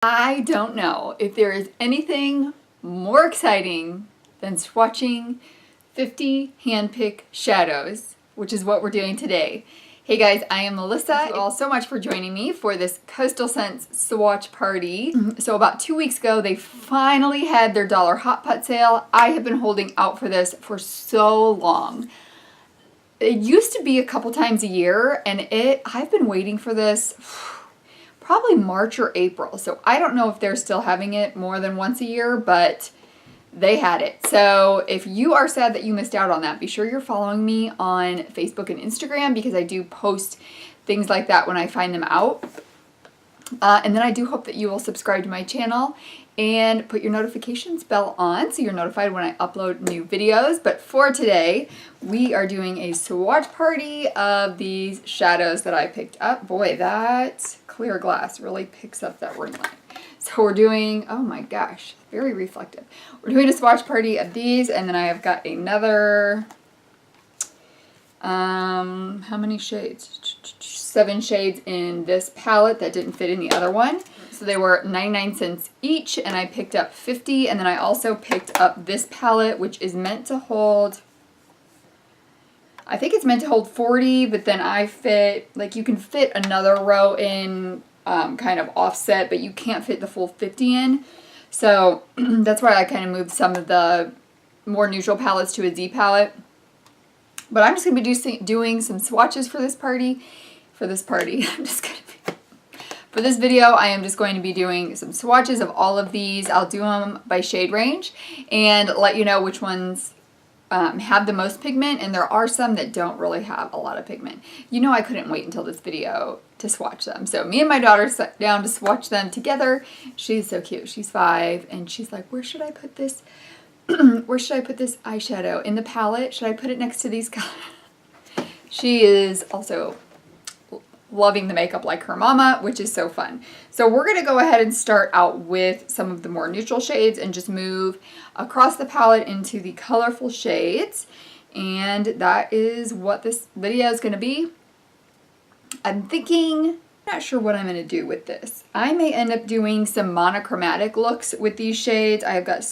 I don't know if there is anything more exciting than swatching 50 handpick shadows, which is what we're doing today. Hey guys, I am Melissa. Thank you all so much for joining me for this Coastal Scents swatch party. So about 2 weeks ago, they finally had their $1 hot pot sale. I have been holding out for this for so long. It used to be a couple times a year, and I've been waiting for this probably March or April. So I don't know if they're still having it more than once a year, but they had it. So if you are sad that you missed out on that, be sure you're following me on Facebook and Instagram because I do post things like that when I find them out. And then I do hope that you will subscribe to my channel and put your notifications bell on so you're notified when I upload new videos. But for today, we are doing a swatch party of these shadows that I picked up. Boy, that clear glass really picks up that ring light. So we're doing, oh my gosh, very reflective. We're doing a swatch party of these, and then I have got another, how many shades? 7 shades in this palette that didn't fit in the other one. So they were 99 cents each, and I picked up 50, and then I also picked up this palette, which is meant to hold, I think it's meant to hold 40, but then I fit, like you can fit another row in kind of offset, but you can't fit the full 50 in. So that's why I kind of moved some of the more neutral palettes to a Z palette. But I'm just going to be doing some swatches for this party. For this video, I am just going to be doing some swatches of all of these. I'll do them by shade range and let you know which ones have the most pigment, and there are some that don't really have a lot of pigment. You know I couldn't wait until this video to swatch them. So me and my daughter sat down to swatch them together. She's so cute. She's 5, and she's like, where should I put this? Where should I put this eyeshadow? In the palette? Should I put it next to these colors? She is also loving the makeup like her mama, which is so fun. So we're going to go ahead and start out with some of the more neutral shades and just move across the palette into the colorful shades. And that is what this video is going to be. I'm not sure what I'm going to do with this. I may end up doing some monochromatic looks with these shades. I've got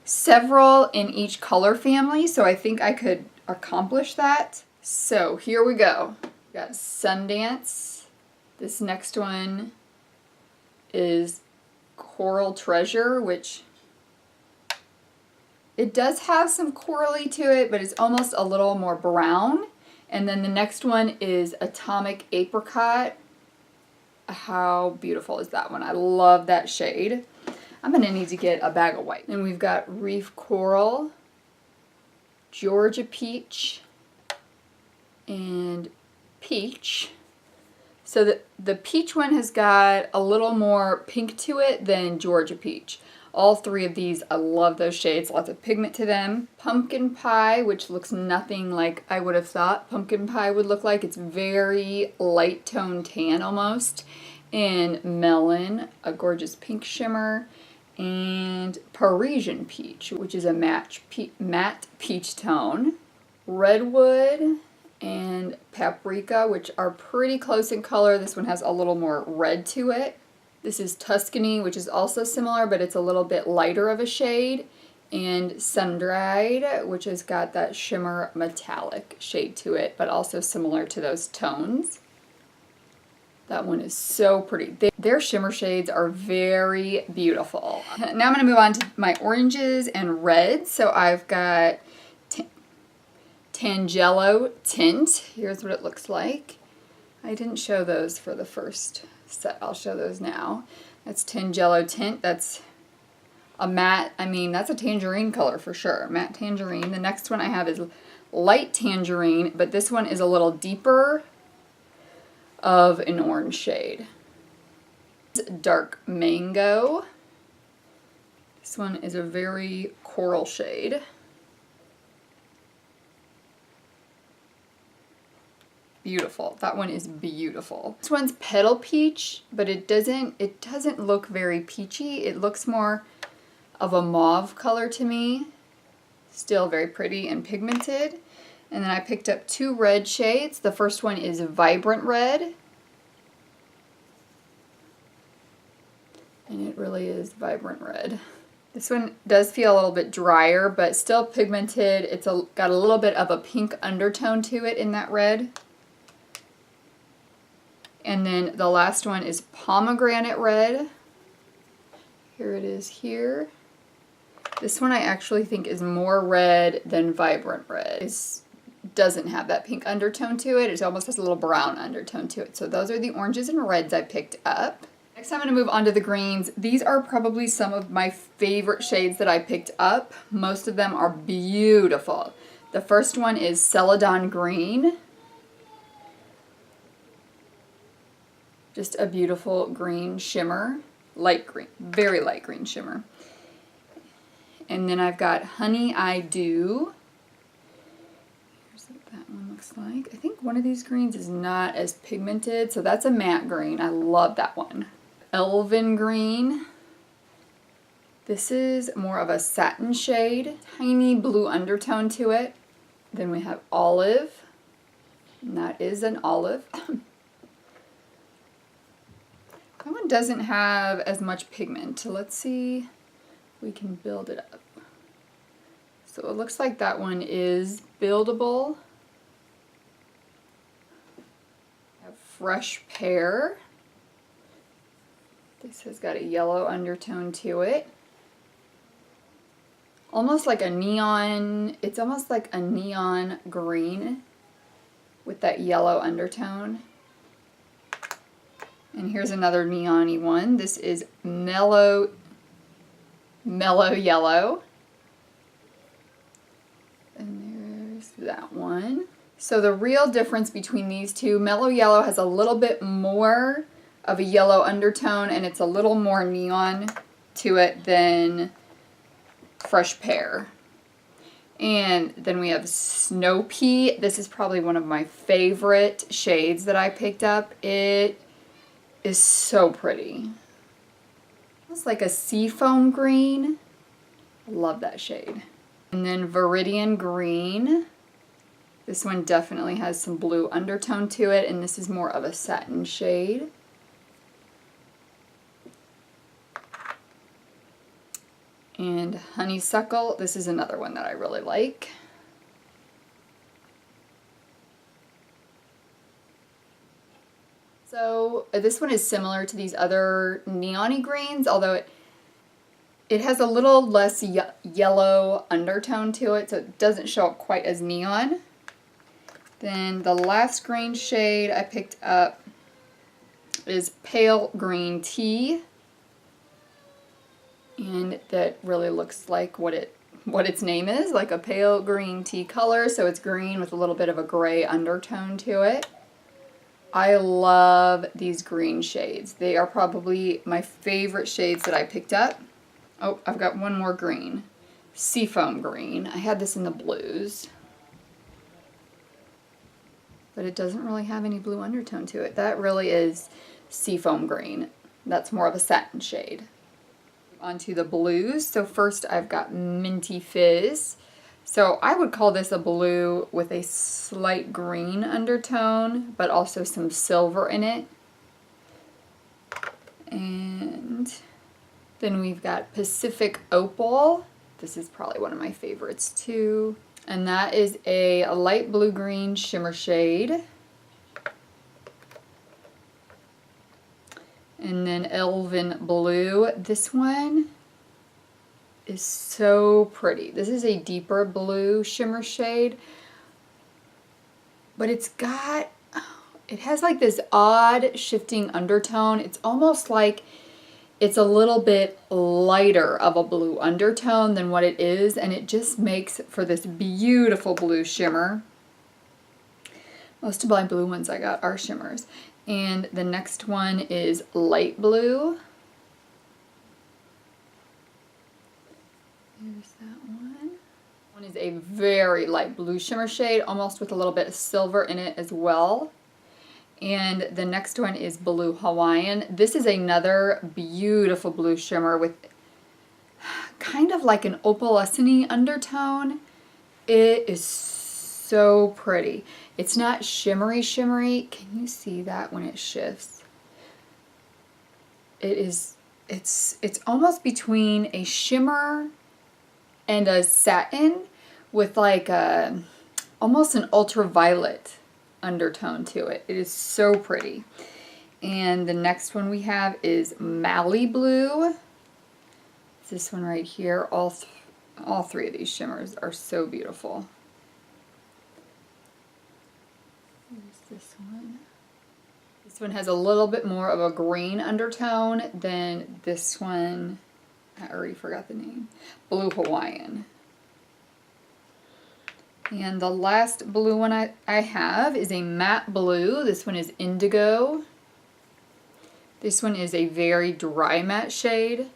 several in each color family, so I think I could accomplish that. So here we go. Got Sundance. This next one is Coral Treasure, which it does have some corally to it, but it's almost a little more brown. And then the next one is Atomic Apricot. How beautiful is that one? I love that shade. I'm going to need to get a bag of white. Then we've got Reef Coral, Georgia Peach, and Peach. So the peach one has got a little more pink to it than Georgia Peach. All 3 of these, I love those shades, lots of pigment to them. Pumpkin Pie, which looks nothing like I would have thought pumpkin pie would look like. It's very light tone tan almost. And Melon, a gorgeous pink shimmer. And Parisian Peach, which is a matte peach tone. Redwood and Paprika, which are pretty close in color. This one has a little more red to it. This is Tuscany, which is also similar, but it's a little bit lighter of a shade. And Sun-Dried, which has got that shimmer metallic shade to it, but also similar to those tones. That one is so pretty. Their shimmer shades are very beautiful. Now I'm going to move on to my oranges and reds. So I've got Tangelo Tint. Here's what it looks like. I didn't show those for the first set. I'll show those now. That's Tangelo Tint. That's a matte, that's a tangerine color for sure. Matte tangerine. The next one I have is light tangerine, but this one is a little deeper of an orange shade. Dark mango. This one is a very coral shade. Beautiful. That one is beautiful. This one's Petal Peach, but it doesn't look very peachy. It looks more of a mauve color to me. Still very pretty and pigmented. And then I picked up 2 red shades. The first one is Vibrant Red. And it really is vibrant red. This one does feel a little bit drier, but still pigmented. It's got a little bit of a pink undertone to it in that red. And then the last one is pomegranate red. Here it is here. This one I actually think is more red than vibrant red. It doesn't have that pink undertone to it. It almost has a little brown undertone to it. So those are the oranges and reds I picked up. Next I'm going to move on to the greens. These are probably some of my favorite shades that I picked up. Most of them are beautiful. The first one is Celadon Green. Just a beautiful green shimmer. Light green, very light green shimmer. And then I've got Honey I Do. Here's what that one looks like. I think one of these greens is not as pigmented, so that's a matte green. I love that one. Elven Green. This is more of a satin shade. Tiny blue undertone to it. Then we have Olive. And that is an olive. That one doesn't have as much pigment. So let's see if we can build it up. So it looks like that one is buildable. I have Fresh Pear. This has got a yellow undertone to it. Almost like a neon, it's almost like a neon green with that yellow undertone. And here's another neon-y one. This is Mellow Yellow. And there's that one. So the real difference between these two, Mellow Yellow has a little bit more of a yellow undertone and it's a little more neon to it than Fresh Pear. And then we have Snow Pea. This is probably one of my favorite shades that I picked up. It is so pretty. It's like a seafoam green. I love that shade. And then Viridian Green. This one definitely has some blue undertone to it, and this is more of a satin shade. And Honeysuckle. This is another one that I really like. So this one is similar to these other neon-y greens, although it has a little less yellow undertone to it, so it doesn't show up quite as neon. Then the last green shade I picked up is Pale Green Tea. And that really looks like what its name is, like a pale green tea color, so it's green with a little bit of a gray undertone to it. I love these green shades. They are probably my favorite shades that I picked up. Oh, I've got one more green. Seafoam Green. I had this in the blues. But it doesn't really have any blue undertone to it. That really is Seafoam Green. That's more of a satin shade. Onto the blues. So first I've got Minty Fizz. So I would call this a blue with a slight green undertone, but also some silver in it. And then we've got Pacific Opal. This is probably one of my favorites too. And that is a light blue-green shimmer shade. And then Elven Blue. This one is so pretty. This is a deeper blue shimmer shade, but it has like this odd shifting undertone. It's almost like it's a little bit lighter of a blue undertone than what it is, and it just makes for this beautiful blue shimmer. Most of my blue ones I got are shimmers. And the next one is Light Blue. There's that one. One is a very light blue shimmer shade, almost with a little bit of silver in it as well. And the next one is Blue Hawaiian. This is another beautiful blue shimmer with kind of like an opalescent undertone. It is so pretty. It's not shimmery. Can you see that when it shifts? It is it's almost between a shimmer and a satin with like a almost an ultraviolet undertone to it. It is so pretty. And the next one we have is Mali Blue. It's this one right here. All three of these shimmers are so beautiful. Here's this one. This one has a little bit more of a green undertone than this one. I already forgot the name. Blue Hawaiian. And the last blue one I have is a matte blue. This one is indigo. This one is a very dry matte shade.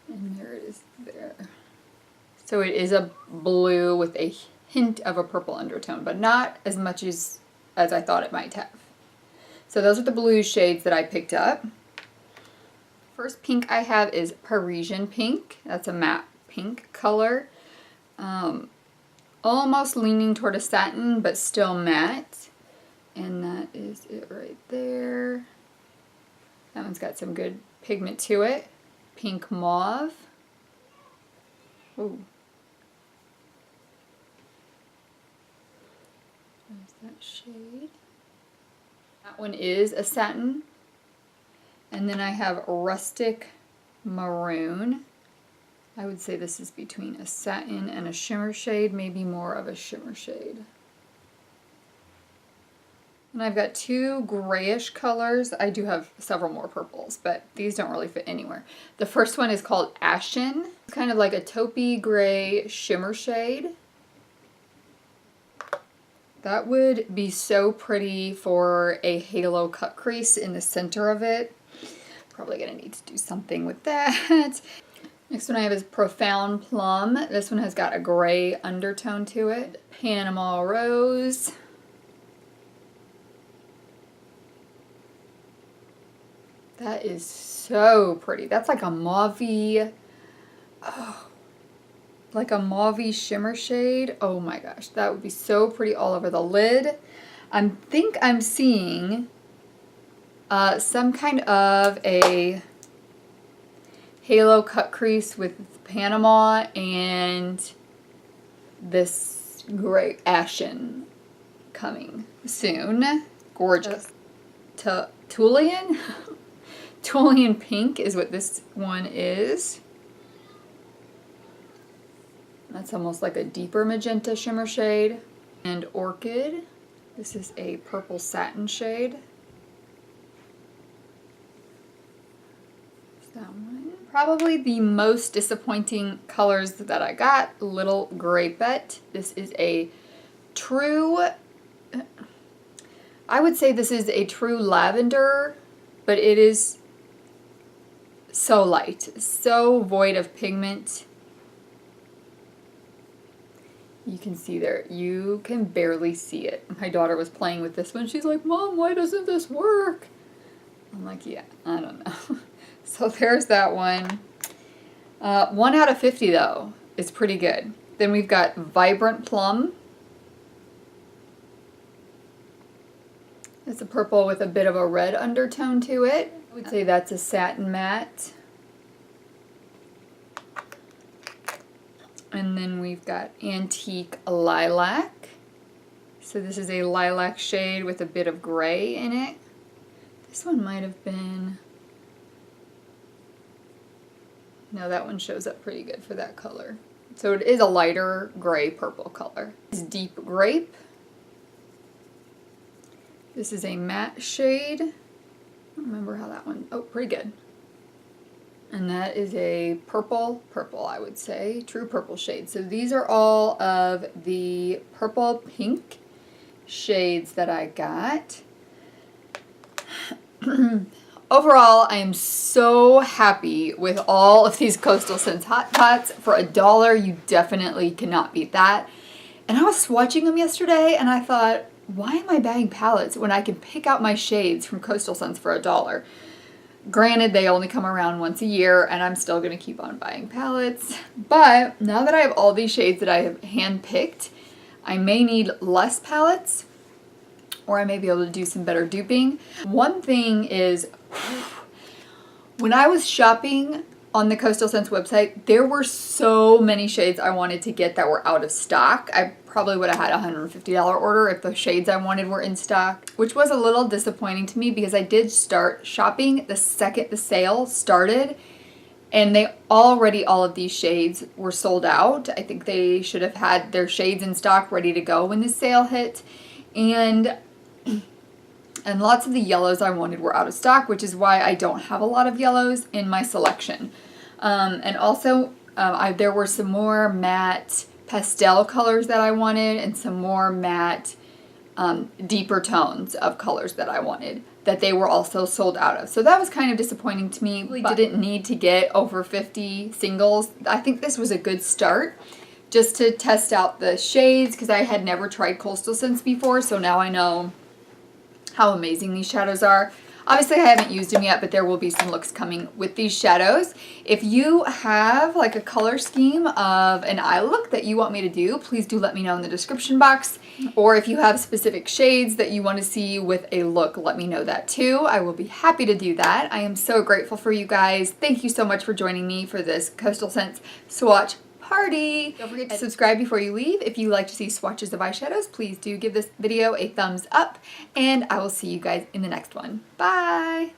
And there it is there. So it is a blue with a hint of a purple undertone, but not as much as I thought it might have. So those are the blue shades that I picked up. First pink I have is Parisian Pink. That's a matte pink color. Almost leaning toward a satin, but still matte. And that is it right there. That one's got some good pigment to it. Pink Mauve. Ooh. There's that shade. That one is a satin. And then I have Rustic Maroon. I would say this is between a satin and a shimmer shade, maybe more of a shimmer shade. And I've got two grayish colors. I do have several more purples, but these don't really fit anywhere. The first one is called Ashen. It's kind of like a taupey gray shimmer shade. That would be so pretty for a halo cut crease in the center of it. Probably gonna need to do something with that. Next one I have is Profound Plum. This one has got a gray undertone to it. Panama Rose. That is so pretty. That's like a mauve-y, like a mauve-y shimmer shade. Oh my gosh, that would be so pretty all over the lid. I think I'm seeing some kind of a halo cut crease with Panama and this gray ashen coming soon. Gorgeous. Tulian? Tulian Pink is what this one is. That's almost like a deeper magenta shimmer shade. And Orchid. This is a purple satin shade. That one. Probably the most disappointing colors that I got, Little Grapette. This is a true, I would say this is a true lavender, but it is so light, so void of pigment. You can see there, you can barely see it. My daughter was playing with this one. She's like, Mom, why doesn't this work? I'm like, yeah, I don't know. So there's that one. 1 out of 50 though, is pretty good. Then we've got Vibrant Plum. It's a purple with a bit of a red undertone to it. I would say that's a satin matte. And then we've got Antique Lilac. So this is a lilac shade with a bit of gray in it. This one might have been... No, that one shows up pretty good for that color. So it is a lighter gray purple color. It's Deep Grape. This is a matte shade. I don't remember how that one... Oh, pretty good. And that is a purple, I would say, true purple shade. So these are all of the purple pink shades that I got. Overall, I am so happy with all of these Coastal Scents Hot Pots. For $1, you definitely cannot beat that. And I was swatching them yesterday and I thought, why am I buying palettes when I can pick out my shades from Coastal Scents for $1? Granted, they only come around once a year, and I'm still going to keep on buying palettes. But now that I have all these shades that I have hand-picked, I may need less palettes, or I may be able to do some better duping. One thing is, When I was shopping on the Coastal Scents website, there were so many shades I wanted to get that were out of stock. I probably would have had a $150 order if the shades I wanted were in stock, which was a little disappointing to me because I did start shopping the second the sale started, and all of these shades were sold out. I think they should have had their shades in stock ready to go when the sale hit. And lots of the yellows I wanted were out of stock, which is why I don't have a lot of yellows in my selection. And also, there were some more matte pastel colors that I wanted and some more matte deeper tones of colors that I wanted that they were also sold out of. So that was kind of disappointing to me. We didn't need to get over 50 singles. I think this was a good start just to test out the shades because I had never tried Coastal Scents before, so now I know how amazing these shadows are. Obviously I haven't used them yet, but there will be some looks coming with these shadows. If you have like a color scheme of an eye look that you want me to do, please do let me know in the description box. Or if you have specific shades that you want to see with a look, let me know that too. I will be happy to do that. I am so grateful for you guys. Thank you so much for joining me for this Coastal Scents swatch party. Don't forget to subscribe before you leave. If you like to see swatches of eyeshadows, please do give this video a thumbs up, and I will see you guys in the next one. Bye!